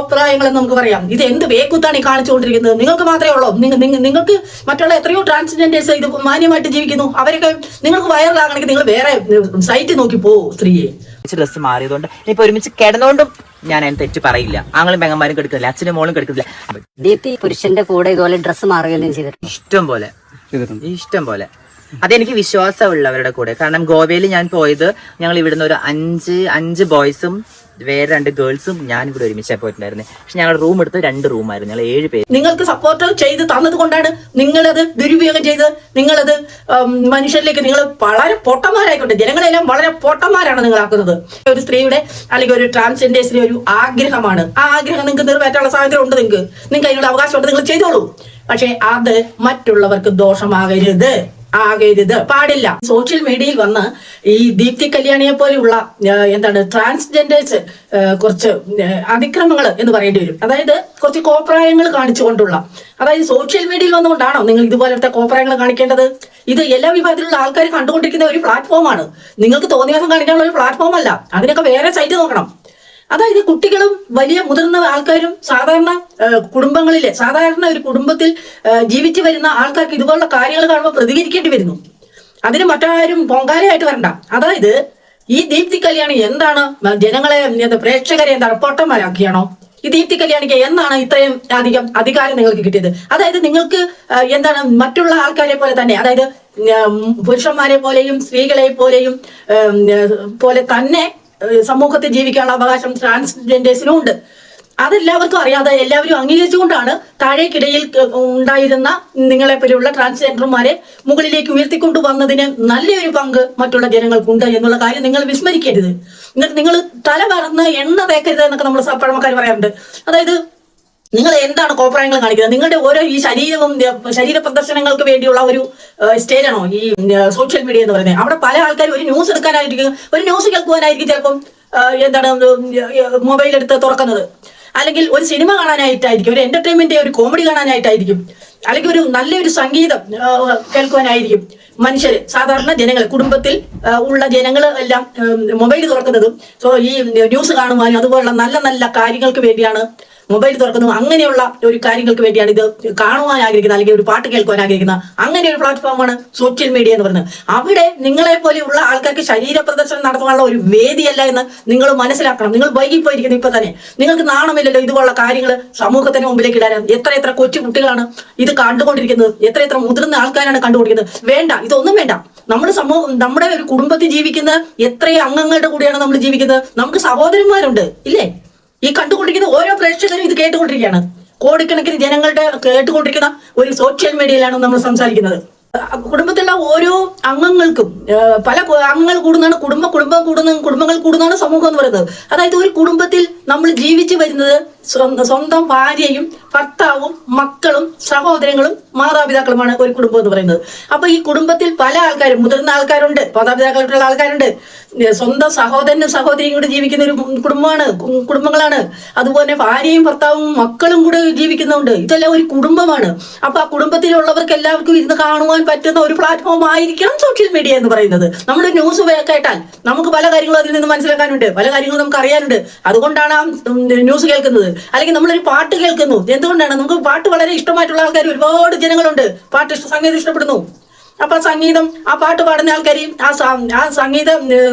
കോപ്രായങ്ങളെന്ന് നമുക്ക് പറയാം. ഇത് എന്ത് വേക്കുത്താണ് ഈ കാണിച്ചുകൊണ്ടിരിക്കുന്നത്? നിങ്ങൾക്ക് മാത്രമേ ഉള്ളൂ? നിങ്ങൾക്ക് മറ്റുള്ള എത്രയോ ട്രാൻസ്ജെൻഡേഴ്സ് ഇത് മാന്യമായിട്ട് ജീവിക്കുന്നു. അവരൊക്കെ നിങ്ങൾക്ക് വൈറലാകണമെങ്കിൽ നിങ്ങൾ വേറെ സൈറ്റ് നോക്കി പോ. സ്ത്രീയെ ഡ്രസ്സ് മാറിയതുകൊണ്ട് ഇപ്പൊ ഒരുമിച്ച് കിടന്നുകൊണ്ടും ഞാൻ അതിന് തെറ്റ് പറയില്ല. ആങ്ങളും പെങ്ങന്മാരും കെടുക്കില്ല, അച്ഛനും മോളും കെടുക്കില്ല. ദീപ്തി പുരുഷന്റെ കൂടെ ഇതുപോലെ ഡ്രസ്സ് മാറുകയും ചെയ്തിട്ടുണ്ട്. ഇഷ്ടം പോലെ അതെനിക്ക് വിശ്വാസമുള്ളവരുടെ കൂടെ. കാരണം ഗോവയിൽ ഞാൻ പോയത് ഞങ്ങൾ ഇവിടുന്ന് ഒരു അഞ്ച് ബോയ്സും വേറെ 2 ഗേൾസും ഞാൻ ഇവിടെ ഒരുമിച്ചാണ് പോയിട്ടുണ്ടായിരുന്നത്. പക്ഷെ ഞങ്ങൾ റൂം എടുത്ത് 2 റൂമായിരുന്നു. ഞങ്ങൾ 7 പേര്. നിങ്ങൾക്ക് സപ്പോർട്ട് ചെയ്ത് തന്നത് കൊണ്ടാണ് നിങ്ങളത് ദുരുപയോഗം ചെയ്ത് നിങ്ങളത് മനുഷ്യരിലേക്ക് നിങ്ങൾ വളരെ പൊട്ടന്മാരായിക്കോട്ടെ. ജനങ്ങളെല്ലാം വളരെ പൊട്ടന്മാരാണ് നിങ്ങളാക്കുന്നത്. ഒരു സ്ത്രീയുടെ അല്ലെങ്കിൽ ഒരു ട്രാൻസ്ജെൻഡേഴ്സിന്റെ ഒരു ആഗ്രഹമാണ്. ആ ആഗ്രഹം നിങ്ങൾക്ക് നിറവേറ്റാനുള്ള സാഹചര്യം ഉണ്ട്. നിങ്ങൾക്ക് അതിനുള്ള അവകാശമുണ്ട്. നിങ്ങൾ ചെയ്തോളൂ. പക്ഷെ അത് മറ്റുള്ളവർക്ക് ദോഷമാകരുത്, പാടില്ല. സോഷ്യൽ മീഡിയയിൽ വന്ന് ഈ ദീപ്തി കല്യാണിയെ പോലെയുള്ള ട്രാൻസ്ജെൻഡേഴ്സ് കുറച്ച് അതിക്രമങ്ങൾ എന്ന് പറയേണ്ടി വരും. അതായത് കുറച്ച് കോപ്രായങ്ങൾ കാണിച്ചുകൊണ്ടുള്ള, അതായത് സോഷ്യൽ മീഡിയയിൽ വന്നുകൊണ്ടാണോ നിങ്ങൾ ഇതുപോലത്തെ കോപ്രായങ്ങൾ കാണിക്കേണ്ടത്? ഇത് എല്ലാ വിഭാഗത്തിലുള്ള ആൾക്കാർ കണ്ടുകൊണ്ടിരിക്കുന്ന ഒരു പ്ലാറ്റ്ഫോമാണ്. നിങ്ങൾക്ക് തോന്നിയാസം കാണിക്കാനുള്ള ഒരു പ്ലാറ്റ്ഫോം അല്ല. അതിനൊക്കെ വേറെ സൈറ്റ് നോക്കണം. അതായത് കുട്ടികളും വലിയ മുതിർന്ന ആൾക്കാരും സാധാരണ കുടുംബങ്ങളിലെ സാധാരണ ഒരു കുടുംബത്തിൽ ജീവിച്ചു വരുന്ന ആൾക്കാർക്ക് ഇതുപോലുള്ള കാര്യങ്ങൾ കാണുമ്പോൾ പ്രതികരിക്കേണ്ടി വരുന്നു. അതിന് മറ്റാരും പൊങ്കാലയായിട്ട് വരണ്ട. അതായത് ഈ ദീപ്തി കല്യാണി എന്താണ് ജനങ്ങളെ പ്രേക്ഷകരെ പൊട്ടന്മാരാക്കിയാണോ? ഈ ദീപ്തി കല്യാണിക്ക് എന്നാണ് ഇത്രയും അധികം അധികാരം നിങ്ങൾക്ക് കിട്ടിയത്? അതായത് നിങ്ങൾക്ക് മറ്റുള്ള ആൾക്കാരെ പോലെ തന്നെ, അതായത് പുരുഷന്മാരെ പോലെയും സ്ത്രീകളെ പോലെയും പോലെ തന്നെ സമൂഹത്തിൽ ജീവിക്കാനുള്ള അവകാശം ട്രാൻസ്ജെൻഡേഴ്സിനും ഉണ്ട്. അതെല്ലാവർക്കും അറിയാതെ എല്ലാവരും അംഗീകരിച്ചുകൊണ്ടാണ് താഴേക്കിടയിൽ ഉണ്ടായിരുന്ന നിങ്ങളെ പോലെയുള്ള ട്രാൻസ്ജെൻഡർമാരെ മുകളിലേക്ക് ഉയർത്തിക്കൊണ്ടുവന്നതിന് നല്ലൊരു പങ്ക് മറ്റുള്ള ജനങ്ങൾക്കുണ്ട് എന്നുള്ള കാര്യം നിങ്ങൾ വിസ്മരിക്കരുത്. എന്നിട്ട് നിങ്ങൾ തല പറന്ന് എണ്ണ തേക്കരുത് എന്നൊക്കെ നമ്മൾ പഴമക്കാർ പറയാറുണ്ട്. അതായത് നിങ്ങൾ എന്താണ് കോപ്രായങ്ങൾ കാണിക്കുന്നത്? നിങ്ങളുടെ ഓരോ ഈ ശരീര പ്രദർശനങ്ങൾക്ക് വേണ്ടിയുള്ള ഒരു സ്റ്റേജാണോ ഈ സോഷ്യൽ മീഡിയ എന്ന് പറയുന്നത്? അവിടെ പല ആൾക്കാരും ഒരു ന്യൂസ് എടുക്കാനായിരിക്കും, ഒരു ന്യൂസ് കേൾക്കുവാനായിരിക്കും ചിലപ്പം മൊബൈൽ എടുത്ത് തുറക്കുന്നത്, അല്ലെങ്കിൽ ഒരു സിനിമ കാണാനായിട്ടായിരിക്കും, ഒരു എന്റർടൈൻമെന്റ് ഒരു കോമഡി കാണാനായിട്ടായിരിക്കും, അല്ലെങ്കിൽ ഒരു നല്ലൊരു സംഗീതം കേൾക്കുവാനായിരിക്കും മനുഷ്യര് സാധാരണ ജനങ്ങൾ കുടുംബത്തിൽ ഉള്ള ജനങ്ങൾ എല്ലാം മൊബൈൽ തുറക്കുന്നതും ഈ ന്യൂസ് കാണുവാനും അതുപോലുള്ള നല്ല നല്ല കാര്യങ്ങൾക്ക് വേണ്ടിയാണ് മൊബൈൽ തുറക്കുന്നു. അങ്ങനെയുള്ള ഒരു കാര്യങ്ങൾക്ക് വേണ്ടിയാണ് ഇത് കാണുവാൻ ആഗ്രഹിക്കുന്നത്, അല്ലെങ്കിൽ ഒരു പാട്ട് കേൾക്കുവാൻ ആഗ്രഹിക്കുന്ന അങ്ങനെ ഒരു പ്ലാറ്റ്ഫോമാണ് സോഷ്യൽ മീഡിയ എന്ന് പറയുന്നത്. അവിടെ നിങ്ങളെ പോലെയുള്ള ആൾക്കാർക്ക് ശരീര പ്രദർശനം നടത്താനുള്ള ഒരു വേദിയല്ല എന്ന് നിങ്ങൾ മനസ്സിലാക്കണം. നിങ്ങൾ വൈകിപ്പോയിരിക്കുന്നു ഇപ്പൊ തന്നെ. നിങ്ങൾക്ക് നാണമില്ലല്ലോ ഇതുപോലുള്ള കാര്യങ്ങൾ സമൂഹത്തിന് മുമ്പിലേക്ക് ഇടാൻ. എത്ര കൊച്ചു കുട്ടികളാണ് ഇത് കണ്ടുകൊണ്ടിരിക്കുന്നത്, എത്ര മുതിർന്ന ആൾക്കാരാണ് കണ്ടുകൊണ്ടിരിക്കുന്നത്. വേണ്ട, ഇതൊന്നും വേണ്ട. നമ്മുടെ നമ്മുടെ ഒരു കുടുംബത്തിൽ ജീവിക്കുന്ന എത്രയോ അംഗങ്ങളുടെ കൂടെയാണ് നമ്മൾ ജീവിക്കുന്നത്. നമുക്ക് സഹോദരന്മാരുണ്ട് ഇല്ലേ? ഈ കണ്ടുകൊണ്ടിരിക്കുന്ന ഓരോ പ്രേക്ഷകരും ഇത് കേട്ടുകൊണ്ടിരിക്കുകയാണ്. കോടിക്കണക്കിന് ജനങ്ങളുടെ കേട്ടുകൊണ്ടിരിക്കുന്ന ഒരു സോഷ്യൽ മീഡിയയിലാണ് നമ്മൾ സംസാരിക്കുന്നത്. കുടുംബത്തിലുള്ള ഓരോ അംഗങ്ങൾക്കും പല അംഗങ്ങൾ കൂടുന്നതാണ് കുടുംബങ്ങൾ കൂടുന്നതാണ് സമൂഹം എന്ന് പറയുന്നത്. അതായത് ഒരു കുടുംബത്തിൽ നമ്മൾ ജീവിച്ചു വരുന്നത് സ്വന്തം ഭാര്യയും ഭർത്താവും മക്കളും സഹോദരങ്ങളും മാതാപിതാക്കളുമാണ് ഒരു കുടുംബം എന്ന് പറയുന്നത്. അപ്പൊ ഈ കുടുംബത്തിൽ പല ആൾക്കാരും, മുതിർന്ന ആൾക്കാരുണ്ട്, മാതാപിതാക്കളുള്ള ആൾക്കാരുണ്ട്, സ്വന്തം സഹോദരനും സഹോദരിയും കൂടെ ജീവിക്കുന്ന ഒരു കുടുംബങ്ങളാണ്. അതുപോലെ ഭാര്യയും ഭർത്താവും മക്കളും കൂടെ ജീവിക്കുന്നുണ്ട്. ഇതെല്ലാം ഒരു കുടുംബമാണ്. അപ്പൊ ആ കുടുംബത്തിലുള്ളവർക്ക് എല്ലാവർക്കും ഇരുന്ന് കാണുവാൻ പറ്റുന്ന ഒരു പ്ലാറ്റ്ഫോം ആയിരിക്കണം സോഷ്യൽ മീഡിയ എന്ന് പറയുന്നത്. നമ്മുടെ ന്യൂസ് കേട്ടാൽ നമുക്ക് പല കാര്യങ്ങളും അതിൽ നിന്ന് മനസ്സിലാക്കാനുണ്ട്, പല കാര്യങ്ങളും നമുക്ക് അറിയാനുണ്ട്. അതുകൊണ്ടാണ് ആ ന്യൂസ് കേൾക്കുന്നത്. അല്ലെങ്കിൽ നമ്മളൊരു പാട്ട് കേൾക്കുന്നു. എന്തുകൊണ്ടാണ്? നമുക്ക് പാട്ട് വളരെ ഇഷ്ടമായിട്ടുള്ള ആൾക്കാർ ഒരുപാട് ജനങ്ങളുണ്ട്. സംഗീതം ഇഷ്ടപ്പെടുന്നു. അപ്പൊ സംഗീതം, ആ പാട്ട് പാടുന്ന ആൾക്കാരെയും ആ സംഗീതം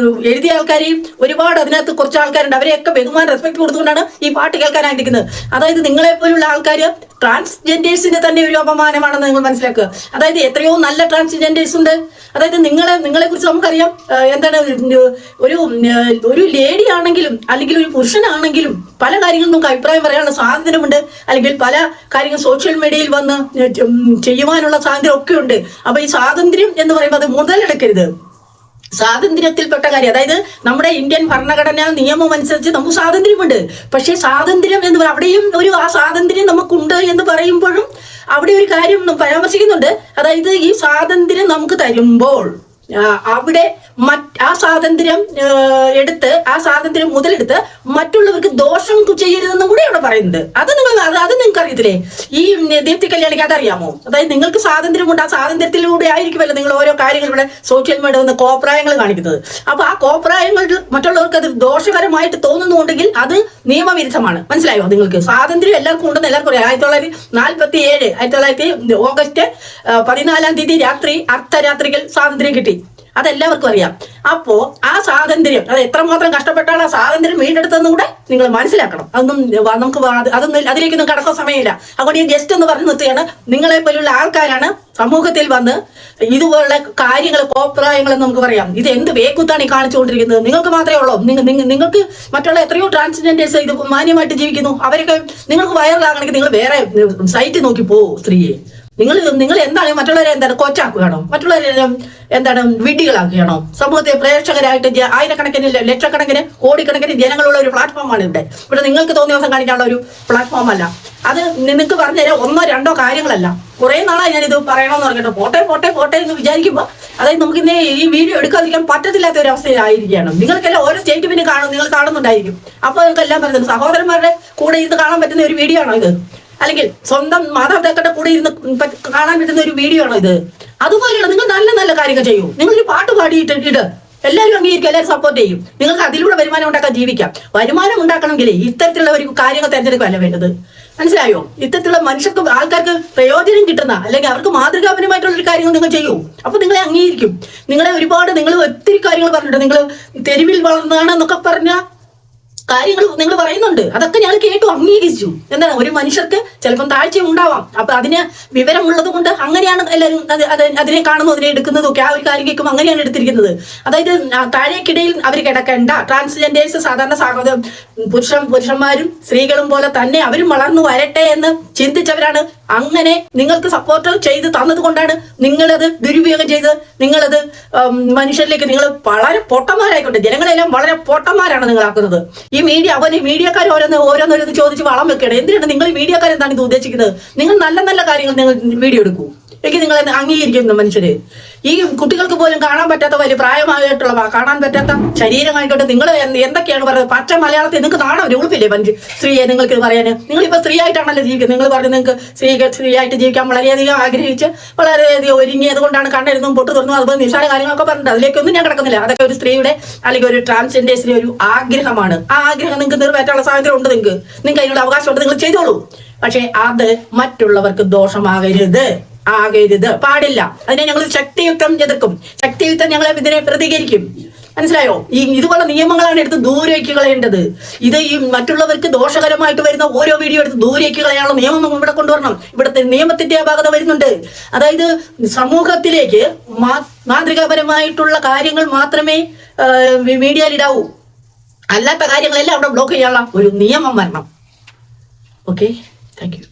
എഴുതിയ ആൾക്കാരെയും ഒരുപാട് അതിനകത്ത് കുറച്ച് ആൾക്കാരുണ്ട്. അവരെയൊക്കെ ബഹുമാനം റെസ്പെക്ട് കൊടുത്തുകൊണ്ടാണ് ഈ പാട്ട് കേൾക്കാനായിരിക്കുന്നത്. അതായത് നിങ്ങളെ പോലുള്ള ആൾക്കാർ ട്രാൻസ്ജെൻഡേഴ്സിന് തന്നെ ഒരു അപമാനമാണെന്ന് നിങ്ങൾ മനസ്സിലാക്കുക. അതായത് എത്രയോ നല്ല ട്രാൻസ്ജെൻഡേഴ്സ് ഉണ്ട്. അതായത് നിങ്ങളെ കുറിച്ച് നമുക്കറിയാം. ഒരു ലേഡി ആണെങ്കിലും അല്ലെങ്കിൽ ഒരു പുരുഷനാണെങ്കിലും പല കാര്യങ്ങളും നമുക്ക് അഭിപ്രായം പറയാനുള്ള സ്വാതന്ത്ര്യമുണ്ട്. അല്ലെങ്കിൽ പല കാര്യങ്ങൾ സോഷ്യൽ മീഡിയയിൽ വന്ന് ചെയ്യുവാനുള്ള സ്വാതന്ത്ര്യം ഒക്കെ ഉണ്ട്. അപ്പൊ ഈ സ്വാതന്ത്ര്യം എന്ന് പറയുമ്പോൾ അത് മുതലെടുക്കരുത്. സ്വാതന്ത്ര്യത്തിൽപ്പെട്ട കാര്യം, അതായത് നമ്മുടെ ഇന്ത്യൻ ഭരണഘടനാ നിയമം അനുസരിച്ച് നമുക്ക് സ്വാതന്ത്ര്യമുണ്ട്. പക്ഷെ സ്വാതന്ത്ര്യം എന്ന് പറയുമ്പോൾ അവിടെയും ആ സ്വാതന്ത്ര്യം നമുക്കുണ്ട് എന്ന് പറയുമ്പോഴും അവിടെ ഒരു കാര്യം പരാമർശിക്കുന്നുണ്ട്. അതായത് ഈ സ്വാതന്ത്ര്യം നമുക്ക് തരുമ്പോൾ അവിടെ ആ സ്വാതന്ത്ര്യം മുതലെടുത്ത് മറ്റുള്ളവർക്ക് ദോഷം ചെയ്യരുതെന്നും കൂടി അവിടെ പറയുന്നുണ്ട്. അത് നിങ്ങൾക്ക് നിങ്ങൾക്ക് അറിയത്തില്ലേ? ഈ ദീപ്തി കല്യാണിക്ക് അതറിയാമോ? അതായത് നിങ്ങൾക്ക് സ്വാതന്ത്ര്യമുണ്ട്, ആ സ്വാതന്ത്ര്യത്തിലൂടെ ആയിരിക്കുമല്ലോ നിങ്ങൾ ഓരോ കാര്യങ്ങൾ ഇവിടെ സോഷ്യൽ മീഡിയ വന്ന് കോപ്രായങ്ങൾ കാണിക്കുന്നത്. അപ്പൊ ആ കോപ്രായങ്ങൾ മറ്റുള്ളവർക്ക് അത് ദോഷകരമായിട്ട് തോന്നുന്നുണ്ടെങ്കിൽ അത് നിയമവിരുദ്ധമാണ്. മനസ്സിലായോ? നിങ്ങൾക്ക് സ്വാതന്ത്ര്യം എല്ലാവർക്കും ഉണ്ടെന്ന് എല്ലാവർക്കും അറിയാം. 1947 ഓഗസ്റ്റ് 14 രാത്രി അർദ്ധരാത്രികൾ സ്വാതന്ത്ര്യം കിട്ടി. അതെല്ലാവർക്കും അറിയാം. അപ്പോ ആ സ്വാതന്ത്ര്യം അത് എത്രമാത്രം കഷ്ടപ്പെട്ടാണ് ആ സ്വാതന്ത്ര്യം വീണ്ടെടുത്തതെന്നും കൂടെ നിങ്ങൾ മനസ്സിലാക്കണം. അതൊന്നും അതിലേക്കൊന്നും കടക്കാൻ സമയമില്ല. അതുകൊണ്ട് ഞാൻ ജസ്റ്റ് എന്ന് പറഞ്ഞു നിർത്തുകയാണ്. നിങ്ങളെ പോലുള്ള ആൾക്കാരാണ് സമൂഹത്തിൽ വന്ന് ഇതുപോലുള്ള കാര്യങ്ങൾ കോപ്രായങ്ങളെന്ന് നമുക്ക് പറയാം. ഇത് എന്ത് വേക്കുത്താണ് ഈ കാണിച്ചുകൊണ്ടിരിക്കുന്നത്? നിങ്ങൾക്ക് മാത്രമേ ഉള്ളൂ. നിങ്ങൾക്ക് മറ്റുള്ള എത്രയോ ട്രാൻസ്ജെൻഡേഴ്സ് ഇത് മാന്യമായിട്ട് ജീവിക്കുന്നു. അവരൊക്കെ നിങ്ങൾക്ക് വൈറലാകണമെങ്കിൽ നിങ്ങൾ വേറെ സൈറ്റ് നോക്കി പോവോ? സ്ത്രീയെ നിങ്ങൾ എന്താണ് മറ്റുള്ളവരെ എന്താണ് കൊച്ചാക്കുകയാണോ? മറ്റുള്ളവരെ എന്താണ് വിഡ്ഢികളാക്കുകയാണോ? സമൂഹത്തെ പ്രേക്ഷകരായിട്ട് ആയിരക്കണക്കിന് ലക്ഷക്കണക്കിന് കോടിക്കണക്കിന് ജനങ്ങളുള്ള ഒരു പ്ലാറ്റ്ഫോമാണ് ഇവിടെ നിങ്ങൾക്ക് തോന്നിയ ദിവസം കാണിക്കാനുള്ള ഒരു പ്ലാറ്റ്ഫോം അല്ല. അത് നിങ്ങൾക്ക് പറഞ്ഞുതരാം 1-2 കാര്യങ്ങളല്ല. കുറെ നാളായി ഞാനിത് പറയണമെന്ന് പറഞ്ഞിട്ട് പോട്ടെ എന്ന് വിചാരിക്കുമ്പോൾ അതായത് നമുക്ക് ഇന്നേ ഈ വീഡിയോ എടുക്കാതിരിക്കാൻ പറ്റത്തില്ലാത്ത ഒരു അവസ്ഥയിലായിരിക്കുകയാണ്. നിങ്ങൾക്കെല്ലാം ഓരോ സ്റ്റേറ്റ്മെന്റ് നിങ്ങൾ കാണുന്നുണ്ടായിരിക്കും. അപ്പോൾ നിങ്ങൾക്കെല്ലാം പറയുന്നത് സഹോദരന്മാരുടെ കൂടെ ഇരുന്ന് കാണാൻ പറ്റുന്ന ഒരു വീഡിയോ ആണോ ഇത്? അല്ലെങ്കിൽ സ്വന്തം മാതാപിതാക്കളുടെ കൂടെ ഇരുന്ന് കാണാൻ പറ്റുന്ന ഒരു വീഡിയോ ആണോ ഇത്? അതുപോലെയാണ് നിങ്ങൾ നല്ല നല്ല കാര്യങ്ങൾ ചെയ്യൂ. നിങ്ങളൊരു പാട്ട് പാടിയിട്ട് എല്ലാവരും അംഗീകരിക്കും, എല്ലാവരും സപ്പോർട്ട് ചെയ്യും. നിങ്ങൾക്ക് അതിലൂടെ വരുമാനം ഉണ്ടാക്കാൻ ജീവിക്കാം. വരുമാനം ഉണ്ടാക്കണമെങ്കിൽ ഇത്തരത്തിലുള്ള ഒരു കാര്യങ്ങൾ തിരഞ്ഞെടുക്കുകയല്ല വേണ്ടത്. മനസ്സിലായോ? ഇത്തരത്തിലുള്ള മനുഷ്യർക്ക് ആൾക്കാർക്ക് പ്രയോജനം കിട്ടുന്ന അല്ലെങ്കിൽ അവർക്ക് മാതൃകാപരമായിട്ടുള്ള ഒരു കാര്യങ്ങൾ നിങ്ങൾ ചെയ്യൂ. അപ്പൊ നിങ്ങളെ അംഗീകരിക്കും. നിങ്ങൾ ഒത്തിരി കാര്യങ്ങൾ പറഞ്ഞിട്ടുണ്ട്. നിങ്ങൾ തെരുവിൽ വളർന്നതാണെന്നൊക്കെ പറഞ്ഞ കാര്യങ്ങൾ നിങ്ങൾ പറയുന്നുണ്ട്. അതൊക്കെ ഞങ്ങൾ കേട്ടു, അംഗീകരിച്ചു. എന്താണ്, ഒരു മനുഷ്യർക്ക് ചിലപ്പം താഴ്ച ഉണ്ടാവാം. അപ്പൊ അതിന് വിവരമുള്ളത് കൊണ്ട് അങ്ങനെയാണ് എല്ലാവരും അതിനെ കാണുന്നു, അതിനെ എടുക്കുന്നതും ഒക്കെ. ആ ഒരു കാര്യം കേൾക്കുമ്പോൾ അങ്ങനെയാണ് എടുത്തിരിക്കുന്നത്. അതായത് താഴേക്കിടയിൽ അവർ കിടക്കേണ്ട ട്രാൻസ്ജെൻഡേഴ്സ് സാധാരണ പുരുഷന്മാരും സ്ത്രീകളും പോലെ തന്നെ അവരും വളർന്നു വരട്ടെ എന്ന് ചിന്തിച്ചവരാണ്. അങ്ങനെ നിങ്ങൾക്ക് സപ്പോർട്ട് ചെയ്ത് തന്നത് കൊണ്ടാണ് നിങ്ങളത് ദുരുപയോഗം ചെയ്ത് നിങ്ങളത് മനുഷ്യരിലേക്ക് നിങ്ങൾ വളരെ പൊട്ടന്മാരായിക്കോട്ടെ. ജനങ്ങളെല്ലാം വളരെ പൊട്ടന്മാരാണ് നിങ്ങളാക്കുന്നത്. ഈ മീഡിയക്കാർ ഓരോന്നോരോന്ന് ചോദിച്ച് വളം വെക്കണം. എന്തിനാണ് നിങ്ങൾ ഈ മീഡിയക്കാർ എന്താണ് ഇത് ഉദ്ദേശിക്കുന്നത്? നിങ്ങൾ നല്ല നല്ല കാര്യങ്ങൾ നിങ്ങൾ വീഡിയോ എടുക്കൂ. എനിക്ക് നിങ്ങളെ അംഗീകരിക്കുന്നു മനുഷ്യര്. ഈ കുട്ടികൾക്ക് പോലും കാണാൻ പറ്റാത്ത വലിയ പ്രായമായിട്ടുള്ള കാണാൻ പറ്റാത്ത ശരീരമായിക്കോട്ടെ നിങ്ങൾ എന്തൊക്കെയാണ് പറയുന്നത്? പച്ച മലയാളത്തിൽ നിങ്ങൾക്ക് കാണാൻ ഉൾപ്പില്ലേ സ്ത്രീയെ നിങ്ങൾക്ക് പറയാൻ? നിങ്ങളിപ്പോൾ സ്ത്രീ ആയിട്ടാണല്ലോ ജീവിക്കുന്നത്. നിങ്ങൾ പറഞ്ഞു നിങ്ങൾക്ക് സ്ത്രീ ആയിട്ട് ജീവിക്കാൻ വളരെയധികം ആഗ്രഹിച്ച് വളരെയധികം ഒരുങ്ങിയത് കൊണ്ടാണ് കണ്ണെഴുതും പൊട്ടു തുറന്നു അതുപോലെ നിസ്സാര കാര്യങ്ങളൊക്കെ പറഞ്ഞിട്ട് അതിലേക്കൊന്നും ഞാൻ കിടക്കുന്നില്ല. അതൊക്കെ ഒരു സ്ത്രീയുടെ അല്ലെങ്കിൽ ഒരു ട്രാൻസ്ജെൻഡേഴ്സിന്റെ ഒരു ആഗ്രഹമാണ്. ആ ആഗ്രഹം നിങ്ങൾക്ക് നിറവേറ്റാനുള്ള സാഹചര്യം ഉണ്ട്. നിങ്ങൾക്ക് അതിനുള്ള അവകാശമുണ്ട്, നിങ്ങൾ ചെയ്തോളൂ. പക്ഷെ അത് മറ്റുള്ളവർക്ക് ദോഷമാകരുത്, പാടില്ല. അതിനെ ഞങ്ങൾ ശക്തിയുക്തം എതിർക്കും. ശക്തിയുക്തം ഞങ്ങൾ ഇതിനെ പ്രതികരിക്കും. മനസ്സിലായോ? ഇതുപോലെ നിയമങ്ങളാണ് എടുത്ത് ദൂരേക്ക് കളയേണ്ടത്. ഇത് ഈ മറ്റുള്ളവർക്ക് ദോഷകരമായിട്ട് വരുന്ന ഓരോ വീഡിയോ എടുത്ത് ദൂരേക്ക് കളയാനുള്ള നിയമം ഇവിടെ കൊണ്ടുവരണം. ഇവിടുത്തെ നിയമത്തിന്റെ അപാകത വരുന്നുണ്ട്. അതായത് സമൂഹത്തിലേക്ക് മാതൃകാപരമായിട്ടുള്ള കാര്യങ്ങൾ മാത്രമേ മീഡിയയിൽ ഇടാവൂ. അല്ലാത്ത കാര്യങ്ങളെല്ലാം അവിടെ ബ്ലോക്ക് ചെയ്യാനുള്ള ഒരു നിയമം വരണം. Okay, thank you.